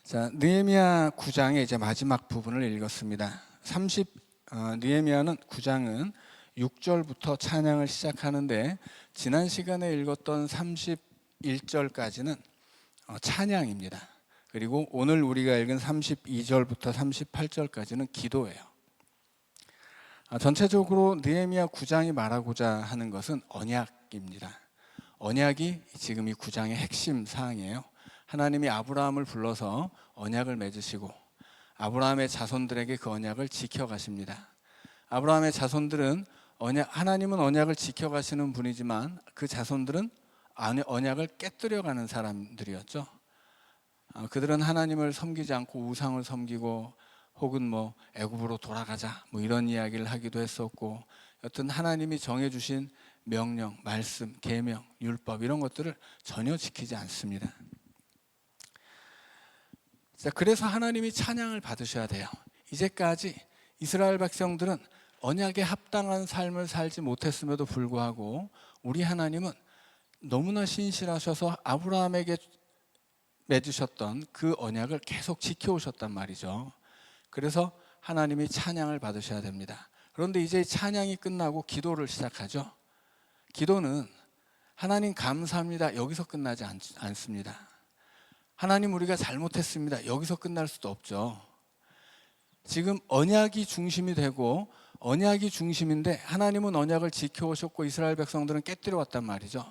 자, 느헤미야 9장의 이제 마지막 부분을 읽었습니다. 느헤미야는 9장은 6절부터 찬양을 시작하는데 지난 시간에 읽었던 31절까지는 찬양입니다. 그리고 오늘 우리가 읽은 32절부터 38절까지는 기도예요. 전체적으로 느헤미야 9장이 말하고자 하는 것은 언약입니다. 언약이 지금 이 9장의 핵심 사항이에요. 하나님이 아브라함을 불러서 언약을 맺으시고 아브라함의 자손들에게 그 언약을 지켜가십니다. 아브라함의 자손들은 하나님은 언약을 지켜가시는 분이지만 그 자손들은 언약을 깨뜨려가는 사람들이었죠. 그들은 하나님을 섬기지 않고 우상을 섬기고 혹은 애굽으로 돌아가자 이런 이야기를 하기도 했었고, 여튼 하나님이 정해주신 명령, 말씀, 계명, 율법 이런 것들을 전혀 지키지 않습니다. 자, 그래서 하나님이 찬양을 받으셔야 돼요. 이제까지 이스라엘 백성들은 언약에 합당한 삶을 살지 못했음에도 불구하고 우리 하나님은 너무나 신실하셔서 아브라함에게 맺으셨던 그 언약을 계속 지켜오셨단 말이죠. 그래서 하나님이 찬양을 받으셔야 됩니다. 그런데 이제 찬양이 끝나고 기도를 시작하죠. 기도는 하나님 감사합니다 여기서 끝나지 않습니다. 하나님 우리가 잘못했습니다 여기서 끝날 수도 없죠. 지금 언약이 중심이 되고 언약이 중심인데 하나님은 언약을 지켜오셨고 이스라엘 백성들은 깨뜨려 왔단 말이죠.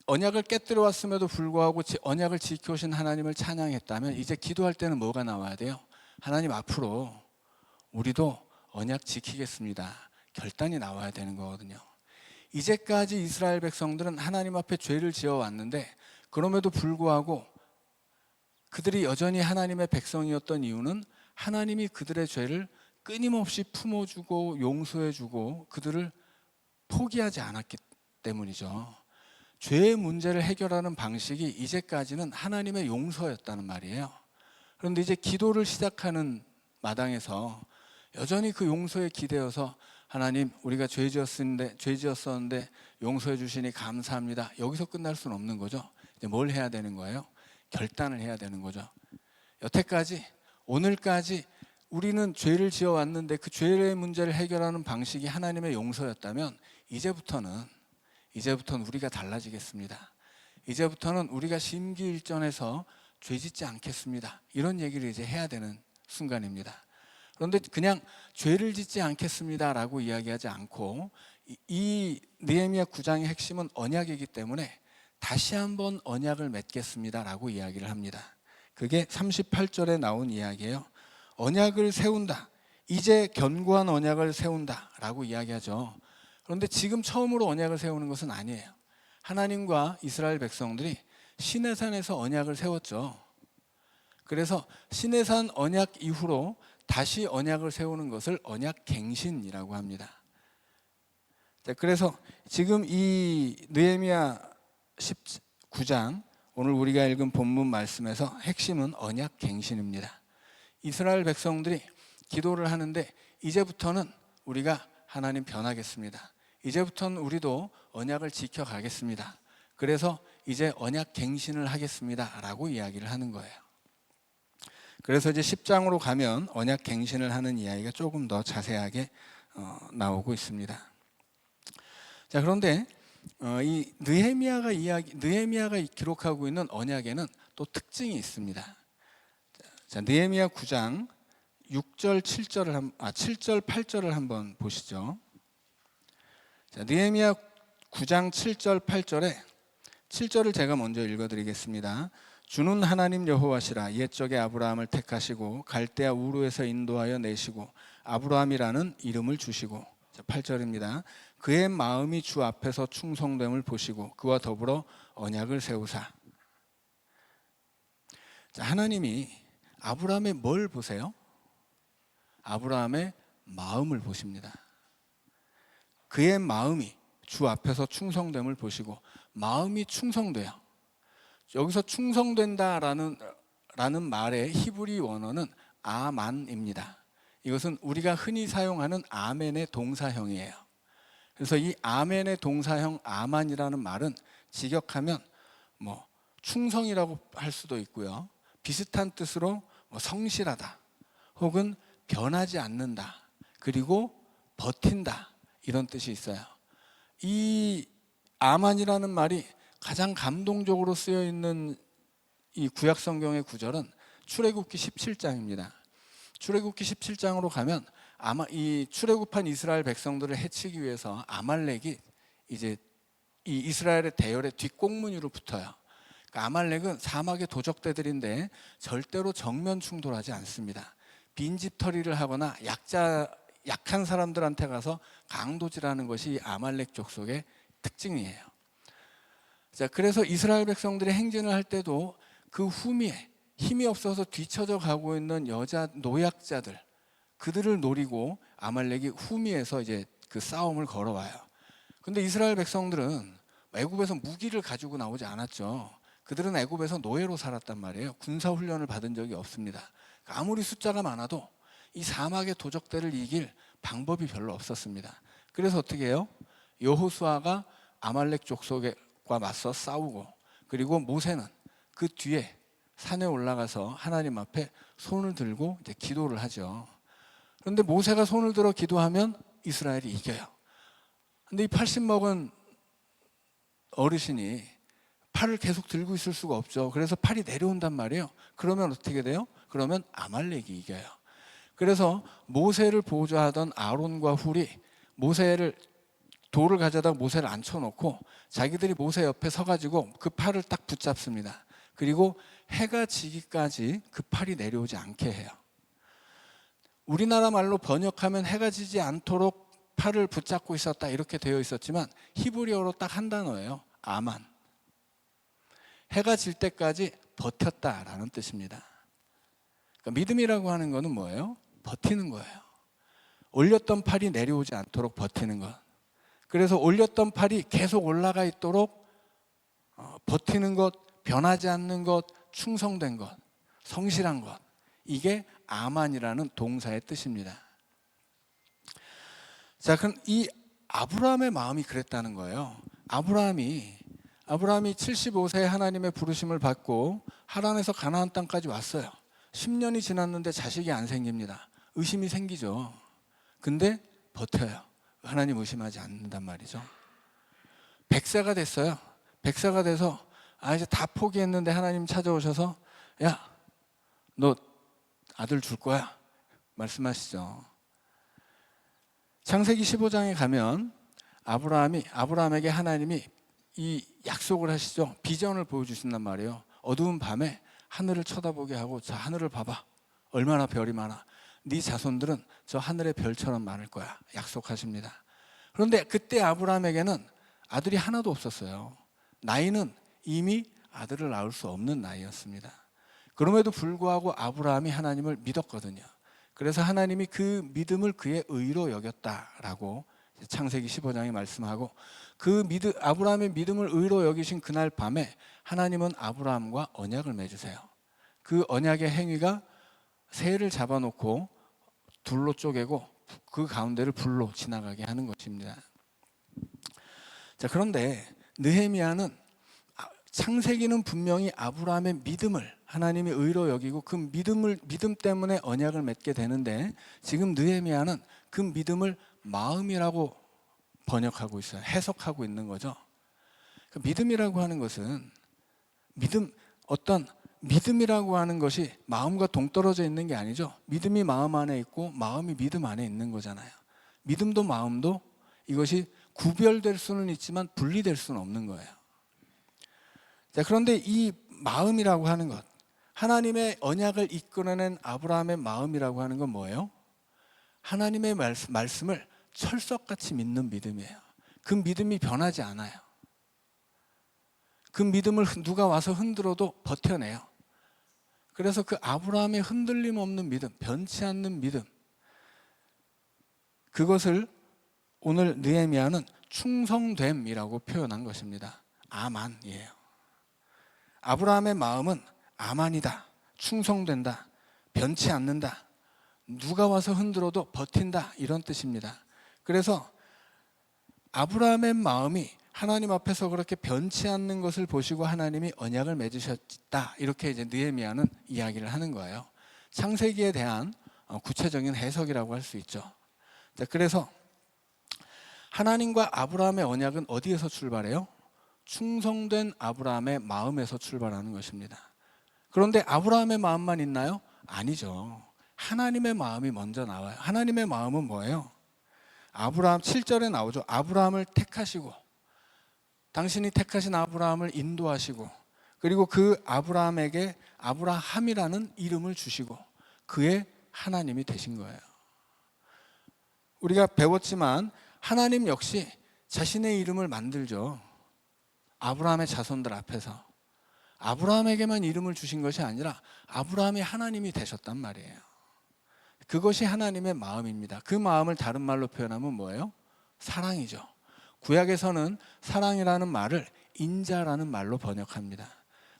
언약을 깨뜨려 왔음에도 불구하고 언약을 지켜오신 하나님을 찬양했다면 이제 기도할 때는 뭐가 나와야 돼요? 하나님 앞으로 우리도 언약 지키겠습니다 결단이 나와야 되는 거거든요. 이제까지 이스라엘 백성들은 하나님 앞에 죄를 지어왔는데 그럼에도 불구하고 그들이 여전히 하나님의 백성이었던 이유는 하나님이 그들의 죄를 끊임없이 품어주고 용서해주고 그들을 포기하지 않았기 때문이죠. 죄의 문제를 해결하는 방식이 이제까지는 하나님의 용서였다는 말이에요. 그런데 이제 기도를 시작하는 마당에서 여전히 그 용서에 기대어서 하나님 우리가 죄 지었었는데 용서해 주시니 감사합니다 여기서 끝날 수는 없는 거죠. 이제 뭘 해야 되는 거예요? 결단을 해야 되는 거죠. 여태까지 오늘까지 우리는 죄를 지어왔는데 그 죄의 문제를 해결하는 방식이 하나님의 용서였다면 이제부터는 우리가 달라지겠습니다. 이제부터는 우리가 심기일전해서 죄 짓지 않겠습니다 이런 얘기를 이제 해야 되는 순간입니다. 그런데 그냥 죄를 짓지 않겠습니다 라고 이야기하지 않고 이 느헤미야 9장의 핵심은 언약이기 때문에 다시 한번 언약을 맺겠습니다 라고 이야기를 합니다. 그게 38절에 나온 이야기예요. 언약을 세운다, 이제 견고한 언약을 세운다 라고 이야기하죠. 그런데 지금 처음으로 언약을 세우는 것은 아니에요. 하나님과 이스라엘 백성들이 시내산에서 언약을 세웠죠. 그래서 시내산 언약 이후로 다시 언약을 세우는 것을 언약갱신이라고 합니다. 자, 그래서 지금 이 느헤미야 19장 오늘 우리가 읽은 본문 말씀에서 핵심은 언약갱신입니다. 이스라엘 백성들이 기도를 하는데 이제부터는 우리가 하나님 변하겠습니다. 이제부터는 우리도 언약을 지켜가겠습니다. 그래서 이제 언약갱신을 하겠습니다 라고 이야기를 하는 거예요. 그래서 이제 10장으로 가면 언약갱신을 하는 이야기가 조금 더 자세하게 나오고 있습니다. 자, 그런데 이 느헤미야가 기록하고 있는 언약에는 또 특징이 있습니다. 자, 느헤미야 9장 7절 8절을 한번 보시죠. 자, 느헤미야 9장 7절 8절에 7절을 제가 먼저 읽어드리겠습니다. 주는 하나님 여호와시라. 옛적에 아브라함을 택하시고 갈대아 우르에서 인도하여 내시고 아브라함이라는 이름을 주시고. 자, 8절입니다. 그의 마음이 주 앞에서 충성됨을 보시고 그와 더불어 언약을 세우사. 자, 하나님이 아브라함의 뭘 보세요? 아브라함의 마음을 보십니다. 그의 마음이 주 앞에서 충성됨을 보시고, 마음이 충성돼요. 여기서 충성된다라는 말의 히브리 원어는 아만입니다. 이것은 우리가 흔히 사용하는 아멘의 동사형이에요. 그래서 이 아멘의 동사형 아만이라는 말은 직역하면 충성이라고 할 수도 있고요, 비슷한 뜻으로 성실하다 혹은 변하지 않는다 그리고 버틴다 이런 뜻이 있어요. 이 아만이라는 말이 가장 감동적으로 쓰여 있는 이 구약 성경의 구절은 출애굽기 17장입니다. 출애굽기 17장으로 가면 아마 이 출애굽한 이스라엘 백성들을 해치기 위해서 아말렉이 이제 이 이스라엘의 대열의 뒷공무니로 붙어요. 그러니까 아말렉은 사막의 도적대들인데 절대로 정면 충돌하지 않습니다. 빈집털이를 하거나 약한 사람들한테 가서 강도질하는 것이 아말렉 족속의 특징이에요. 자, 그래서 이스라엘 백성들이 행진을 할 때도 그 후미에 힘이 없어서 뒤처져 가고 있는 여자 노약자들 그들을 노리고 아말렉이 후미에서 이제 그 싸움을 걸어와요. 근데 이스라엘 백성들은 애굽에서 무기를 가지고 나오지 않았죠. 그들은 애굽에서 노예로 살았단 말이에요. 군사 훈련을 받은 적이 없습니다. 아무리 숫자가 많아도 이 사막의 도적들을 이길 방법이 별로 없었습니다. 그래서 어떻게 해요? 여호수아가 아말렉 족속과 맞서 싸우고 그리고 모세는 그 뒤에 산에 올라가서 하나님 앞에 손을 들고 이제 기도를 하죠. 그런데 모세가 손을 들어 기도하면 이스라엘이 이겨요. 근데 이 80 먹은 어르신이 팔을 계속 들고 있을 수가 없죠. 그래서 팔이 내려온단 말이에요. 그러면 어떻게 돼요? 그러면 아말렉이 이겨요. 그래서 모세를 보조하던 아론과 훌이 모세를 돌을 가져다 모세를 앉혀놓고 자기들이 모세 옆에 서가지고 그 팔을 딱 붙잡습니다. 그리고 해가 지기까지 그 팔이 내려오지 않게 해요. 우리나라 말로 번역하면 해가 지지 않도록 팔을 붙잡고 있었다 이렇게 되어 있었지만 히브리어로 딱 한 단어예요. 아만. 해가 질 때까지 버텼다라는 뜻입니다. 그러니까 믿음이라고 하는 것은 뭐예요? 버티는 거예요. 올렸던 팔이 내려오지 않도록 버티는 것. 그래서 올렸던 팔이 계속 올라가 있도록 버티는 것, 변하지 않는 것, 충성된 것, 성실한 것. 이게 아만이라는 동사의 뜻입니다. 자, 그럼 이 아브라함의 마음이 그랬다는 거예요. 아브라함이 75세에 하나님의 부르심을 받고 하란에서 가나안 땅까지 왔어요. 10년이 지났는데 자식이 안 생깁니다. 의심이 생기죠. 근데 버텨요. 하나님 의심하지 않는단 말이죠. 100세가 됐어요. 100세가 돼서 이제 다 포기했는데 하나님 찾아오셔서 야, 너 아들 줄 거야 말씀하시죠. 창세기 15장에 가면 아브라함에게 하나님이 이 약속을 하시죠. 비전을 보여주신단 말이에요. 어두운 밤에 하늘을 쳐다보게 하고 자, 하늘을 봐봐. 얼마나 별이 많아. 네 자손들은 저 하늘의 별처럼 많을 거야. 약속하십니다. 그런데 그때 아브라함에게는 아들이 하나도 없었어요. 나이는 이미 아들을 낳을 수 없는 나이였습니다. 그럼에도 불구하고 아브라함이 하나님을 믿었거든요. 그래서 하나님이 그 믿음을 그의 의로 여겼다라고 창세기 15장에 말씀하고 아브라함의 믿음을 의로 여기신 그날 밤에 하나님은 아브라함과 언약을 맺으세요. 그 언약의 행위가 새를 잡아놓고 둘로 쪼개고 그 가운데를 불로 지나가게 하는 것입니다. 자, 그런데 느헤미야는 창세기는 분명히 아브라함의 믿음을 하나님이 의로 여기고 그 믿음 때문에 언약을 맺게 되는데 지금 느헤미야는 그 믿음을 마음이라고 번역하고 있어요. 해석하고 있는 거죠. 믿음이라고 하는 것은 믿음이라고 하는 것이 마음과 동떨어져 있는 게 아니죠. 믿음이 마음 안에 있고 마음이 믿음 안에 있는 거잖아요. 믿음도 마음도 이것이 구별될 수는 있지만 분리될 수는 없는 거예요. 자, 그런데 이 마음이라고 하는 것, 하나님의 언약을 이끌어낸 아브라함의 마음이라고 하는 건 뭐예요? 하나님의 말씀을 철석같이 믿는 믿음이에요. 그 믿음이 변하지 않아요. 그 믿음을 누가 와서 흔들어도 버텨내요. 그래서 그 아브라함의 흔들림 없는 믿음, 변치 않는 믿음, 그것을 오늘 느헤미야는 충성됨이라고 표현한 것입니다. 아만이에요. 아브라함의 마음은 아만이다, 충성된다, 변치 않는다, 누가 와서 흔들어도 버틴다, 이런 뜻입니다. 그래서 아브라함의 마음이 하나님 앞에서 그렇게 변치 않는 것을 보시고 하나님이 언약을 맺으셨다. 이렇게 이제 느헤미야는 이야기를 하는 거예요. 창세기에 대한 구체적인 해석이라고 할 수 있죠. 자, 그래서 하나님과 아브라함의 언약은 어디에서 출발해요? 충성된 아브라함의 마음에서 출발하는 것입니다. 그런데 아브라함의 마음만 있나요? 아니죠. 하나님의 마음이 먼저 나와요. 하나님의 마음은 뭐예요? 아브라함 7절에 나오죠. 아브라함을 택하시고 당신이 택하신 아브라함을 인도하시고 그리고 그 아브라함에게 아브라함이라는 이름을 주시고 그의 하나님이 되신 거예요. 우리가 배웠지만 하나님 역시 자신의 이름을 만들죠. 아브라함의 자손들 앞에서. 아브라함에게만 이름을 주신 것이 아니라 아브라함이 하나님이 되셨단 말이에요. 그것이 하나님의 마음입니다. 그 마음을 다른 말로 표현하면 뭐예요? 사랑이죠. 구약에서는 사랑이라는 말을 인자라는 말로 번역합니다.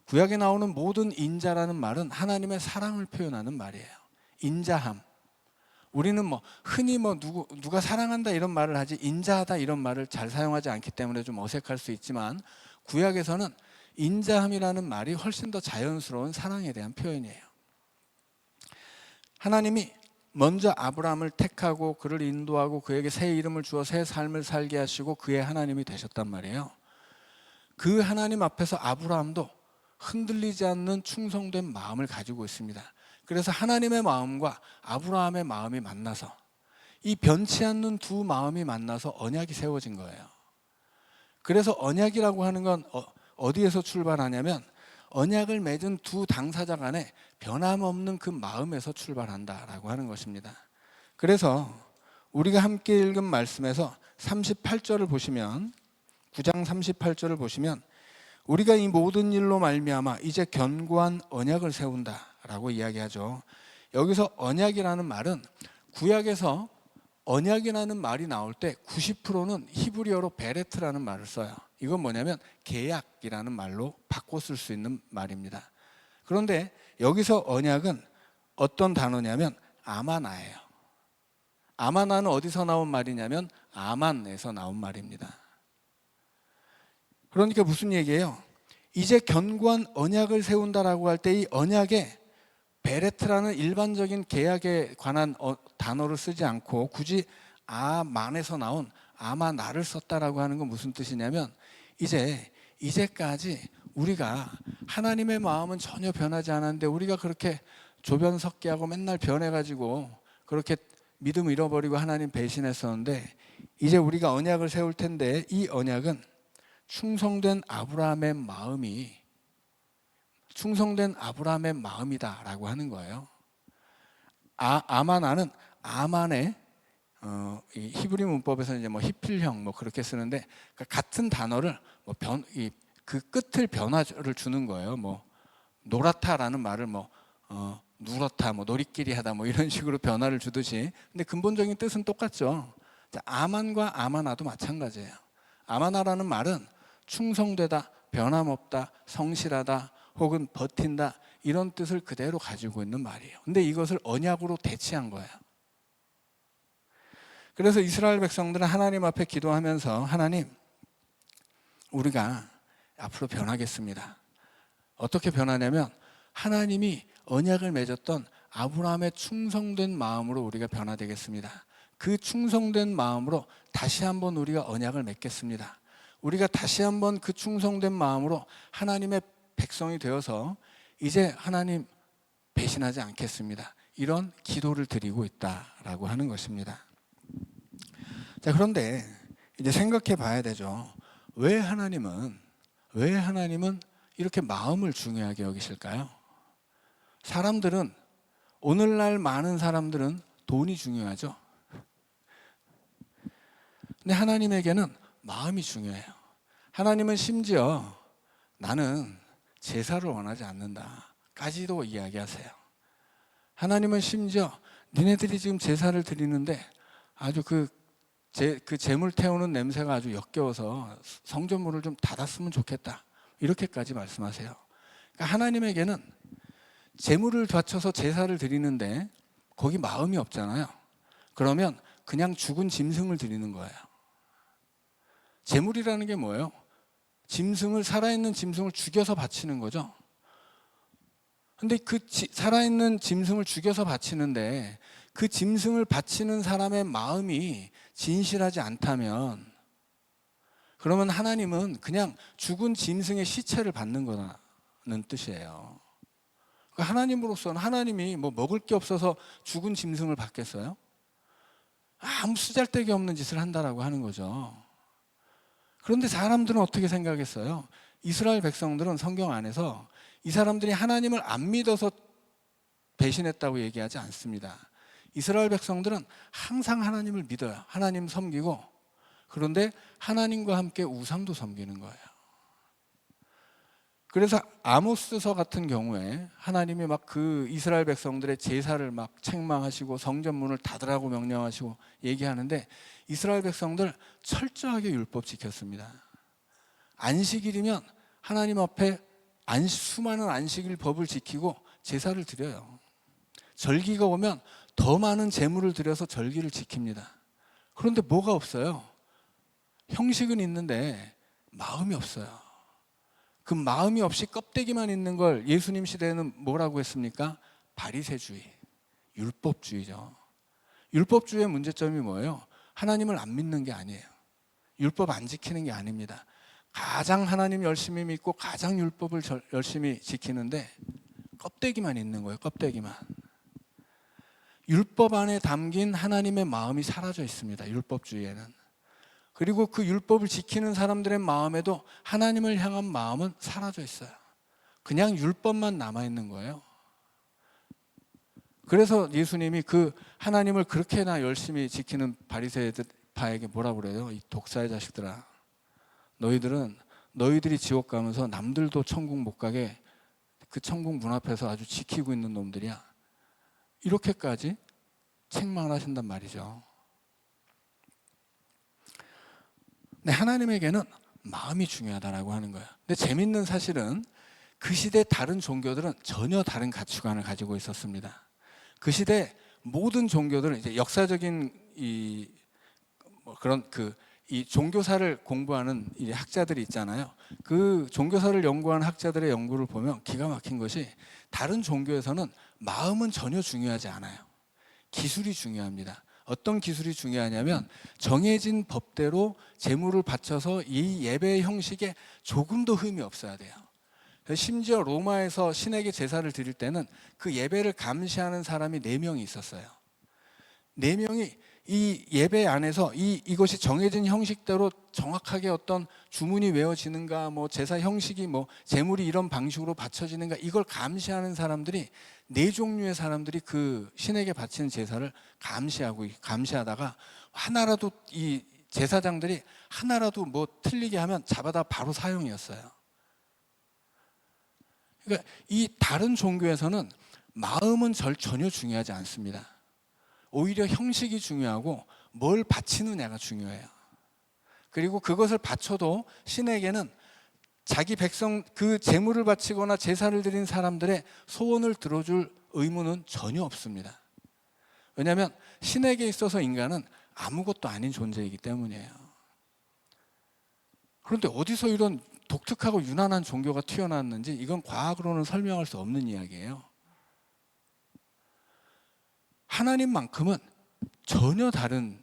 구약에 나오는 모든 인자라는 말은 하나님의 사랑을 표현하는 말이에요. 인자함. 우리는 흔히 누가 사랑한다 이런 말을 하지 인자하다 이런 말을 잘 사용하지 않기 때문에 좀 어색할 수 있지만 구약에서는 인자함이라는 말이 훨씬 더 자연스러운 사랑에 대한 표현이에요. 하나님이 먼저 아브라함을 택하고 그를 인도하고 그에게 새 이름을 주어 새 삶을 살게 하시고 그의 하나님이 되셨단 말이에요. 그 하나님 앞에서 아브라함도 흔들리지 않는 충성된 마음을 가지고 있습니다. 그래서 하나님의 마음과 아브라함의 마음이 만나서 이 변치 않는 두 마음이 만나서 언약이 세워진 거예요. 그래서 언약이라고 하는 건 어디에서 출발하냐면 언약을 맺은 두 당사자 간에 변함없는 그 마음에서 출발한다라고 하는 것입니다. 그래서 우리가 함께 읽은 말씀에서 38절을 보시면 9장 38절을 보시면 우리가 이 모든 일로 말미암아 이제 견고한 언약을 세운다라고 이야기하죠. 여기서 언약이라는 말은 구약에서 언약이라는 말이 나올 때 90%는 히브리어로 베레트라는 말을 써요. 이건 뭐냐면 계약이라는 말로 바꿔 쓸 수 있는 말입니다. 그런데 여기서 언약은 어떤 단어냐면 아마나예요. 아마나는 어디서 나온 말이냐면 아만에서 나온 말입니다. 그러니까 무슨 얘기예요? 이제 견고한 언약을 세운다라고 할 때 이 언약에 베레트라는 일반적인 계약에 관한 단어를 쓰지 않고 굳이 아만에서 나온 아마나를 썼다라고 하는 건 무슨 뜻이냐면 이제까지 우리가 하나님의 마음은 전혀 변하지 않았는데 우리가 그렇게 조변 섞게 하고 맨날 변해가지고 그렇게 믿음 잃어버리고 하나님 배신했었는데 이제 우리가 언약을 세울 텐데 이 언약은 충성된 아브라함의 마음이다라고 하는 거예요. 아마나는 아만의 이 히브리 문법에서 이제 히필형 그렇게 쓰는데 같은 단어를 그 끝을 변화를 주는 거예요. 노랗다라는 말을 누렇다, 놀이끼리 하다 이런 식으로 변화를 주듯이. 근데 근본적인 뜻은 똑같죠. 아만과 아마나도 마찬가지예요. 아마나라는 말은 충성되다, 변함없다, 성실하다, 혹은 버틴다 이런 뜻을 그대로 가지고 있는 말이에요. 근데 이것을 언약으로 대체한 거예요. 그래서 이스라엘 백성들은 하나님 앞에 기도하면서 하나님, 우리가 앞으로 변하겠습니다. 어떻게 변하냐면 하나님이 언약을 맺었던 아브라함의 충성된 마음으로 우리가 변화되겠습니다. 그 충성된 마음으로 다시 한번 우리가 언약을 맺겠습니다. 우리가 다시 한번 그 충성된 마음으로 하나님의 백성이 되어서 이제 하나님 배신하지 않겠습니다. 이런 기도를 드리고 있다라고 하는 것입니다. 자, 그런데 이제 생각해 봐야 되죠. 왜 하나님은 이렇게 마음을 중요하게 여기실까요? 오늘날 많은 사람들은 돈이 중요하죠. 근데 하나님에게는 마음이 중요해요. 하나님은 심지어 나는 제사를 원하지 않는다까지도 이야기하세요. 하나님은 심지어 니네들이 지금 제사를 드리는데 아주 그 제물 태우는 냄새가 아주 역겨워서 성전문을 좀 닫았으면 좋겠다. 이렇게까지 말씀하세요. 그러니까 하나님에게는 제물을 바쳐서 제사를 드리는데 거기 마음이 없잖아요. 그러면 그냥 죽은 짐승을 드리는 거예요. 제물이라는 게 뭐예요? 살아있는 짐승을 죽여서 바치는 거죠. 근데 그 살아있는 짐승을 죽여서 바치는데 그 짐승을 바치는 사람의 마음이 진실하지 않다면, 그러면 하나님은 그냥 죽은 짐승의 시체를 받는 거라는 뜻이에요. 하나님으로서는, 하나님이 뭐 먹을 게 없어서 죽은 짐승을 받겠어요? 아무 쓰잘데기 없는 짓을 한다라고 하는 거죠. 그런데 사람들은 어떻게 생각했어요? 이스라엘 백성들은 성경 안에서 이 사람들이 하나님을 안 믿어서 배신했다고 얘기하지 않습니다. 이스라엘 백성들은 항상 하나님을 믿어요. 하나님 섬기고, 그런데 하나님과 함께 우상도 섬기는 거예요. 그래서 아모스서 같은 경우에 하나님이 막 그 이스라엘 백성들의 제사를 막 책망하시고 성전문을 닫으라고 명령하시고 얘기하는데, 이스라엘 백성들 철저하게 율법 지켰습니다. 안식일이면 하나님 앞에 수많은 안식일 법을 지키고 제사를 드려요. 절기가 오면 더 많은 제물을 드려서 절기를 지킵니다. 그런데 뭐가 없어요? 형식은 있는데 마음이 없어요. 그 마음이 없이 껍데기만 있는 걸 예수님 시대에는 뭐라고 했습니까? 바리새주의, 율법주의죠. 율법주의의 문제점이 뭐예요? 하나님을 안 믿는 게 아니에요. 율법 안 지키는 게 아닙니다. 가장 하나님 열심히 믿고 가장 율법을 열심히 지키는데 껍데기만 있는 거예요. 껍데기만. 율법 안에 담긴 하나님의 마음이 사라져 있습니다. 율법주의에는. 그리고 그 율법을 지키는 사람들의 마음에도 하나님을 향한 마음은 사라져 있어요. 그냥 율법만 남아 있는 거예요. 그래서 예수님이 그 하나님을 그렇게나 열심히 지키는 바리새파에게 뭐라고 그래요? 이 독사의 자식들아, 너희들이 지옥 가면서 남들도 천국 못 가게 그 천국 문 앞에서 아주 지키고 있는 놈들이야. 이렇게까지 책망을 하신단 말이죠. 근데 하나님에게는 마음이 중요하다라고 하는 거예요. 근데 재밌는 사실은 그 시대 다른 종교들은 전혀 다른 가치관을 가지고 있었습니다. 그 시대 모든 종교들은 이제 역사적인 이 종교사를 공부하는 이 학자들이 있잖아요. 그 종교사를 연구하는 학자들의 연구를 보면 기가 막힌 것이, 다른 종교에서는 마음은 전혀 중요하지 않아요. 기술이 중요합니다. 어떤 기술이 중요하냐면 정해진 법대로 제물을 바쳐서 이 예배의 형식에 조금도 흠이 없어야 돼요. 심지어 로마에서 신에게 제사를 드릴 때는 그 예배를 감시하는 사람이 4명이 있었어요. 4명이 이 예배 안에서 이것이 정해진 형식대로 정확하게 어떤 주문이 외워지는가, 뭐 제사 형식이 뭐 제물이 이런 방식으로 바쳐지는가, 이걸 감시하는 사람들이 4종류의 사람들이 그 신에게 바치는 제사를 감시하다가 하나라도 이 제사장들이 하나라도 뭐 틀리게 하면 잡아다 바로 사형이었어요. 그러니까 이 다른 종교에서는 마음은 전혀 중요하지 않습니다. 오히려 형식이 중요하고 뭘 바치느냐가 중요해요. 그리고 그것을 바쳐도 신에게는 자기 백성, 그 제물을 바치거나 제사를 드린 사람들의 소원을 들어줄 의무는 전혀 없습니다. 왜냐하면 신에게 있어서 인간은 아무것도 아닌 존재이기 때문이에요. 그런데 어디서 이런 독특하고 유난한 종교가 튀어나왔는지, 이건 과학으로는 설명할 수 없는 이야기예요. 하나님만큼은 전혀 다른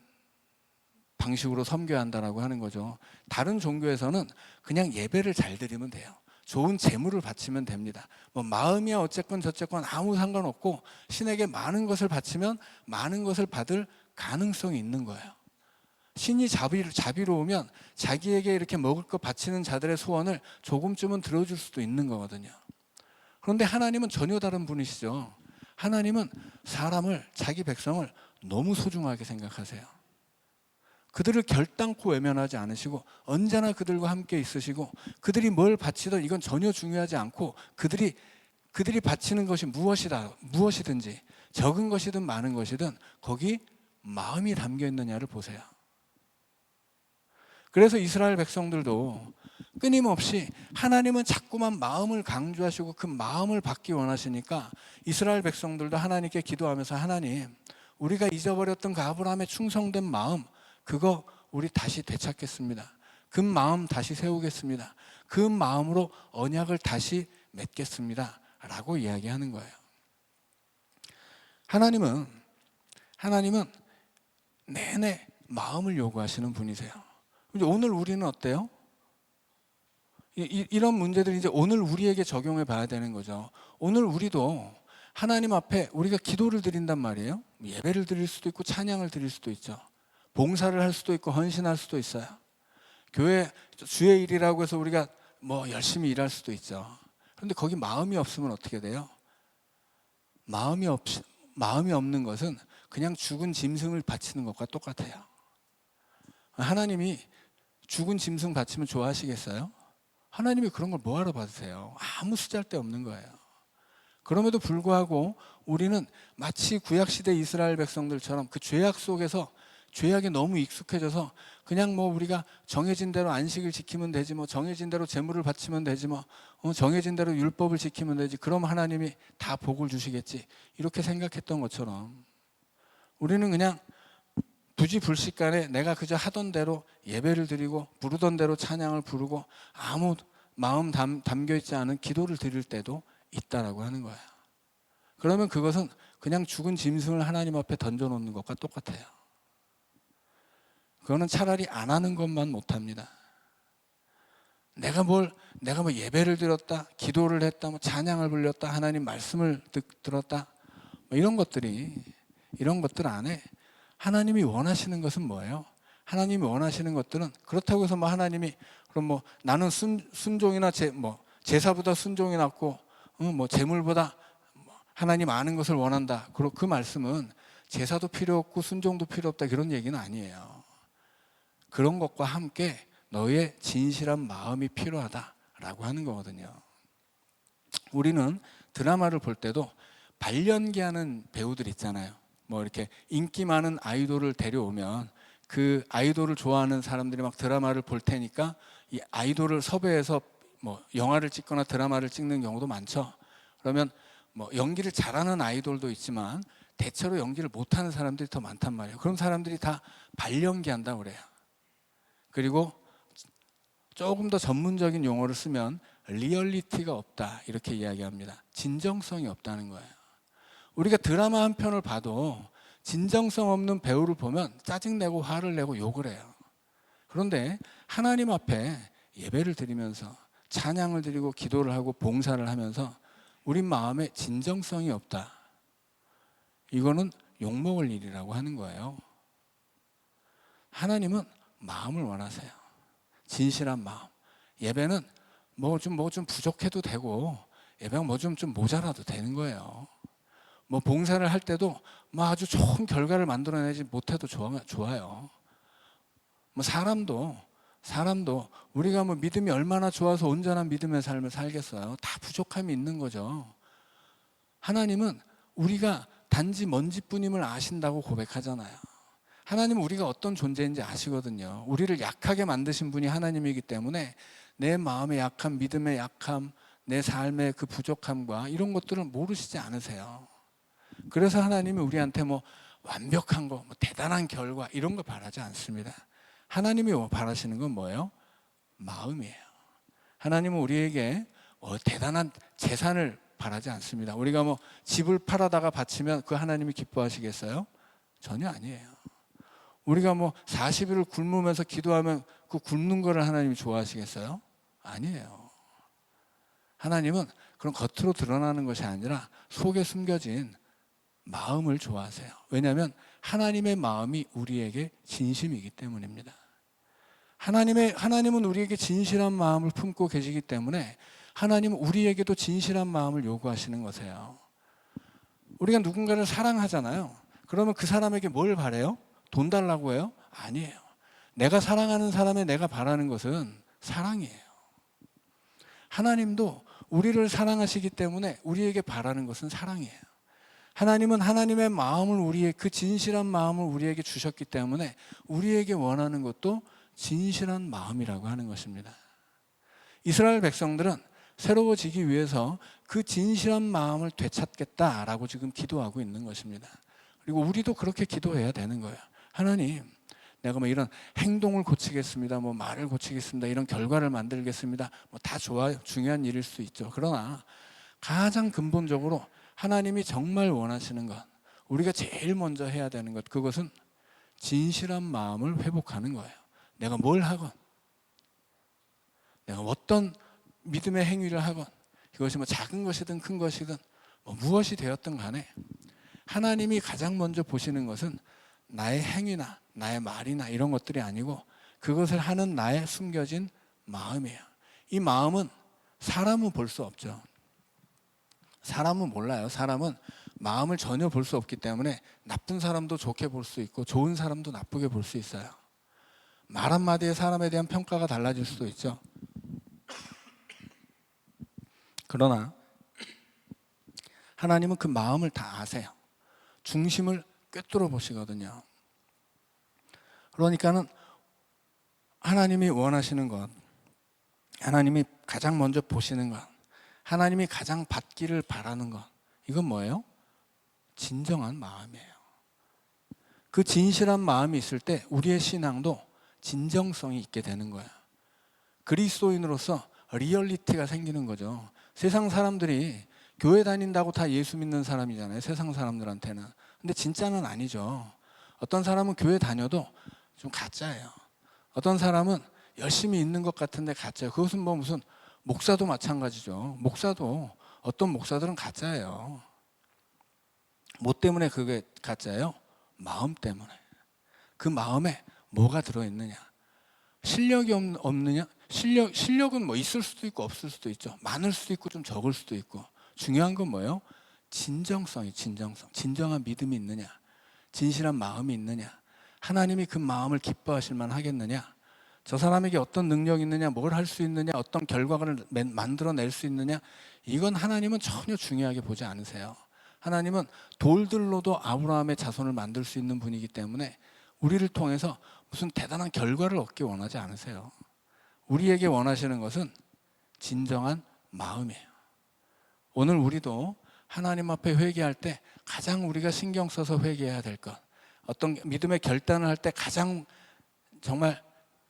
방식으로 섬겨야 한다라고 하는 거죠. 다른 종교에서는 그냥 예배를 잘 드리면 돼요. 좋은 제물을 바치면 됩니다. 뭐 마음이야 어쨌건 저쨌건 아무 상관없고, 신에게 많은 것을 바치면 많은 것을 받을 가능성이 있는 거예요. 신이 자비로우면 자기에게 이렇게 먹을 것 바치는 자들의 소원을 조금쯤은 들어줄 수도 있는 거거든요. 그런데 하나님은 전혀 다른 분이시죠. 하나님은 사람을, 자기 백성을 너무 소중하게 생각하세요. 그들을 결단코 외면하지 않으시고 언제나 그들과 함께 있으시고, 그들이 뭘 바치든 이건 전혀 중요하지 않고, 그들이 바치는 것이 무엇이든지 적은 것이든 많은 것이든 거기 마음이 담겨 있느냐를 보세요. 그래서 이스라엘 백성들도 끊임없이 하나님은 자꾸만 마음을 강조하시고 그 마음을 받기 원하시니까 이스라엘 백성들도 하나님께 기도하면서, 하나님, 우리가 잊어버렸던 그 아브라함의 충성된 마음, 그거 우리 다시 되찾겠습니다. 그 마음 다시 세우겠습니다. 그 마음으로 언약을 다시 맺겠습니다. 라고 이야기하는 거예요. 하나님은 내내 마음을 요구하시는 분이세요. 이제 오늘 우리는 어때요? 이런 문제들이 이제 오늘 우리에게 적용해 봐야 되는 거죠. 오늘 우리도 하나님 앞에 우리가 기도를 드린단 말이에요. 예배를 드릴 수도 있고 찬양을 드릴 수도 있죠. 봉사를 할 수도 있고 헌신할 수도 있어요. 교회 주의 일이라고 해서 우리가 뭐 열심히 일할 수도 있죠. 그런데 거기 마음이 없으면 어떻게 돼요? 마음이 없는 것은 그냥 죽은 짐승을 바치는 것과 똑같아요. 하나님이 죽은 짐승 바치면 좋아하시겠어요? 하나님이 그런 걸 뭐하러 받으세요? 아무 쓰잘데없는 거예요. 그럼에도 불구하고 우리는 마치 구약시대 이스라엘 백성들처럼 그 죄악 속에서 죄악에 너무 익숙해져서 그냥 뭐 우리가 정해진 대로 안식을 지키면 되지, 뭐 정해진 대로 제물을 바치면 되지, 뭐 정해진 대로 율법을 지키면 되지, 그럼 하나님이 다 복을 주시겠지, 이렇게 생각했던 것처럼 우리는 그냥 부지불식간에 내가 그저 하던 대로 예배를 드리고 부르던 대로 찬양을 부르고 아무 마음 담겨있지 않은 기도를 드릴 때도 있다라고 하는 거예요. 그러면 그것은 그냥 죽은 짐승을 하나님 앞에 던져놓는 것과 똑같아요. 그거는 차라리 안 하는 것만 못합니다. 내가 뭐 예배를 드렸다, 기도를 했다, 뭐 찬양을 불렸다, 하나님 말씀을 들었다, 뭐 이런 것들 안에 하나님이 원하시는 것은 뭐예요? 하나님이 원하시는 것들은 그렇다고 해서 뭐 하나님이 그럼 뭐 나는 순종이나 제사보다 순종이 낫고 뭐 제물보다 하나님 아는 것을 원한다. 그 말씀은 제사도 필요 없고 순종도 필요 없다, 그런 얘기는 아니에요. 그런 것과 함께 너의 진실한 마음이 필요하다라고 하는 거거든요. 우리는 드라마를 볼 때도 발연기하는 배우들 있잖아요. 뭐 이렇게 인기 많은 아이돌을 데려오면 그 아이돌을 좋아하는 사람들이 막 드라마를 볼 테니까 이 아이돌을 섭외해서 뭐 영화를 찍거나 드라마를 찍는 경우도 많죠. 그러면 뭐 연기를 잘하는 아이돌도 있지만 대체로 연기를 못하는 사람들이 더 많단 말이에요. 그런 사람들이 다 발연기한다고 그래요. 그리고 조금 더 전문적인 용어를 쓰면 리얼리티가 없다, 이렇게 이야기합니다. 진정성이 없다는 거예요. 우리가 드라마 한 편을 봐도 진정성 없는 배우를 보면 짜증내고 화를 내고 욕을 해요. 그런데 하나님 앞에 예배를 드리면서 찬양을 드리고 기도를 하고 봉사를 하면서 우리 마음에 진정성이 없다, 이거는 욕먹을 일이라고 하는 거예요. 하나님은 마음을 원하세요. 진실한 마음. 예배는 뭐 좀 부족해도 되고 예배가 뭐 좀 모자라도 되는 거예요. 뭐 봉사를 할 때도 뭐 아주 좋은 결과를 만들어내지 못해도 좋아요. 뭐 사람도 우리가 뭐 믿음이 얼마나 좋아서 온전한 믿음의 삶을 살겠어요? 다 부족함이 있는 거죠. 하나님은 우리가 단지 먼지뿐임을 아신다고 고백하잖아요. 하나님은 우리가 어떤 존재인지 아시거든요. 우리를 약하게 만드신 분이 하나님이기 때문에 내 마음의 약함, 믿음의 약함, 내 삶의 그 부족함과 이런 것들을 모르시지 않으세요. 그래서 하나님이 우리한테 뭐 완벽한 거, 뭐 대단한 결과 이런 거 바라지 않습니다. 하나님이 바라시는 건 뭐예요? 마음이에요. 하나님은 우리에게 대단한 재산을 바라지 않습니다. 우리가 뭐 집을 팔아다가 바치면 그 하나님이 기뻐하시겠어요? 전혀 아니에요. 우리가 뭐 40일을 굶으면서 기도하면 그 굶는 거를 하나님이 좋아하시겠어요? 아니에요. 하나님은 그런 겉으로 드러나는 것이 아니라 속에 숨겨진 마음을 좋아하세요. 왜냐하면 하나님의 마음이 우리에게 진심이기 때문입니다. 하나님은 우리에게 진실한 마음을 품고 계시기 때문에 하나님은 우리에게도 진실한 마음을 요구하시는 것이에요. 우리가 누군가를 사랑하잖아요. 그러면 그 사람에게 뭘 바래요? 돈 달라고 해요? 아니에요. 내가 사랑하는 사람의 내가 바라는 것은 사랑이에요. 하나님도 우리를 사랑하시기 때문에 우리에게 바라는 것은 사랑이에요. 하나님은 하나님의 마음을 그 진실한 마음을 우리에게 주셨기 때문에 우리에게 원하는 것도 진실한 마음이라고 하는 것입니다. 이스라엘 백성들은 새로워지기 위해서 그 진실한 마음을 되찾겠다라고 지금 기도하고 있는 것입니다. 그리고 우리도 그렇게 기도해야 되는 거예요. 하나님, 내가 뭐 이런 행동을 고치겠습니다, 뭐 말을 고치겠습니다, 이런 결과를 만들겠습니다, 뭐 다 좋아요. 중요한 일일 수 있죠. 그러나 가장 근본적으로 하나님이 정말 원하시는 것, 우리가 제일 먼저 해야 되는 것, 그것은 진실한 마음을 회복하는 거예요. 내가 뭘 하건, 내가 어떤 믿음의 행위를 하건, 이것이 뭐 작은 것이든 큰 것이든 뭐 무엇이 되었든 간에 하나님이 가장 먼저 보시는 것은 나의 행위나 나의 말이나 이런 것들이 아니고 그것을 하는 나의 숨겨진 마음이에요. 이 마음은 사람은 볼 수 없죠. 사람은 몰라요. 사람은 마음을 전혀 볼 수 없기 때문에 나쁜 사람도 좋게 볼 수 있고 좋은 사람도 나쁘게 볼 수 있어요. 말 한마디에 사람에 대한 평가가 달라질 수도 있죠. 그러나 하나님은 그 마음을 다 아세요. 중심을 꿰뚫어 보시거든요. 그러니까는 하나님이 원하시는 것, 하나님이 가장 먼저 보시는 것, 하나님이 가장 받기를 바라는 것, 이건 뭐예요? 진정한 마음이에요. 그 진실한 마음이 있을 때 우리의 신앙도 진정성이 있게 되는 거예요. 그리스도인으로서 리얼리티가 생기는 거죠. 세상 사람들이 교회 다닌다고 다 예수 믿는 사람이잖아요, 세상 사람들한테는. 근데 진짜는 아니죠. 어떤 사람은 교회 다녀도 좀 가짜예요. 어떤 사람은 열심히 있는 것 같은데 가짜예요. 그것은 뭐 무슨 목사도 마찬가지죠. 목사도 어떤 목사들은 가짜예요. 뭐 때문에 그게 가짜예요? 마음 때문에. 그 마음에 뭐가 들어있느냐? 실력이 없느냐? 실력은 뭐 있을 수도 있고 없을 수도 있죠. 많을 수도 있고 좀 적을 수도 있고. 중요한 건 뭐예요? 진정성이, 진정성. 진정한 믿음이 있느냐? 진실한 마음이 있느냐? 하나님이 그 마음을 기뻐하실 만 하겠느냐? 저 사람에게 어떤 능력이 있느냐? 뭘 할 수 있느냐? 어떤 결과를 만들어낼 수 있느냐? 이건 하나님은 전혀 중요하게 보지 않으세요. 하나님은 돌들로도 아브라함의 자손을 만들 수 있는 분이기 때문에 우리를 통해서 무슨 대단한 결과를 얻기 원하지 않으세요. 우리에게 원하시는 것은 진정한 마음이에요. 오늘 우리도 하나님 앞에 회개할 때 가장 우리가 신경 써서 회개해야 될 것, 어떤 믿음의 결단을 할 때 가장 정말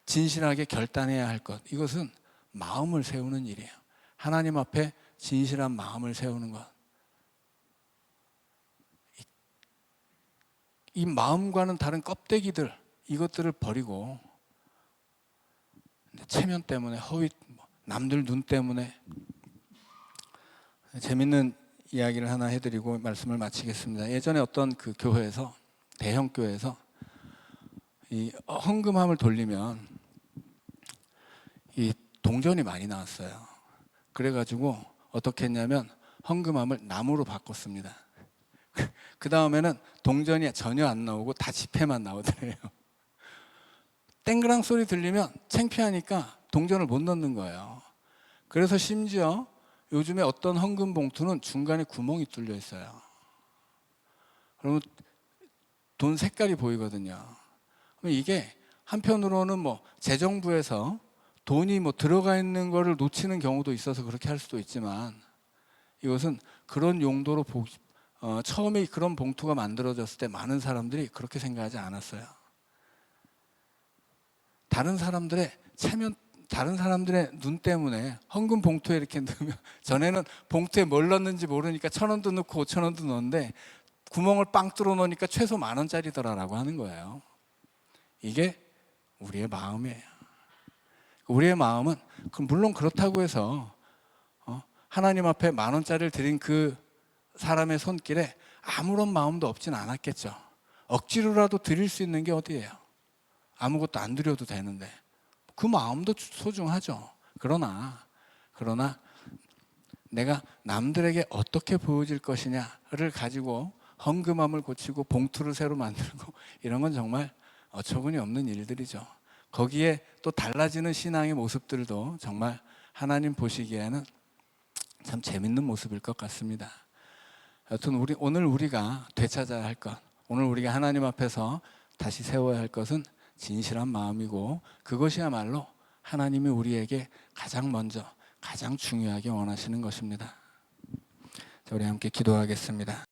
진실하게 결단해야 할 것, 이것은 마음을 세우는 일이에요. 하나님 앞에 진실한 마음을 세우는 것. 이 마음과는 다른 껍데기들, 이것들을 버리고 체면 때문에, 허위, 남들 눈 때문에. 재밌는 이야기를 하나 해드리고 말씀을 마치겠습니다. 예전에 어떤 그 교회에서, 대형 교회에서 이 헌금함을 돌리면 이 동전이 많이 나왔어요. 그래가지고 어떻게 했냐면 헌금함을 나무로 바꿨습니다. 그 다음에는 동전이 전혀 안 나오고 다 지폐만 나오더래요. 땡그랑 소리 들리면 창피하니까 동전을 못 넣는 거예요. 그래서 심지어 요즘에 어떤 헌금 봉투는 중간에 구멍이 뚫려 있어요. 그러면 돈 색깔이 보이거든요. 그럼 이게 한편으로는 뭐 재정부에서 돈이 뭐 들어가 있는 거를 놓치는 경우도 있어서 그렇게 할 수도 있지만, 이것은 그런 용도로 처음에 그런 봉투가 만들어졌을 때 많은 사람들이 그렇게 생각하지 않았어요. 다른 사람들의 체면, 다른 사람들의 눈 때문에 헌금 봉투에 이렇게 넣으면, 전에는 봉투에 뭘 넣는지 모르니까 1,000원도 넣고 5,000원도 넣는데 구멍을 빵 뚫어 놓으니까 최소 10,000원짜리더라라고 하는 거예요. 이게 우리의 마음이에요. 우리의 마음은 물론 그렇다고 해서 하나님 앞에 10,000원짜리를 드린 그 사람의 손길에 아무런 마음도 없진 않았겠죠. 억지로라도 드릴 수 있는 게 어디예요? 아무것도 안 드려도 되는데 그 마음도 소중하죠. 그러나 내가 남들에게 어떻게 보여질 것이냐를 가지고 헌금함을 고치고 봉투를 새로 만들고 이런 건 정말 어처구니 없는 일들이죠. 거기에 또 달라지는 신앙의 모습들도 정말 하나님 보시기에는 참 재밌는 모습일 것 같습니다. 여튼 오늘 우리가 되찾아야 할 것, 오늘 우리가 하나님 앞에서 다시 세워야 할 것은 진실한 마음이고, 그것이야말로 하나님이 우리에게 가장 먼저, 가장 중요하게 원하시는 것입니다. 자, 우리 함께 기도하겠습니다.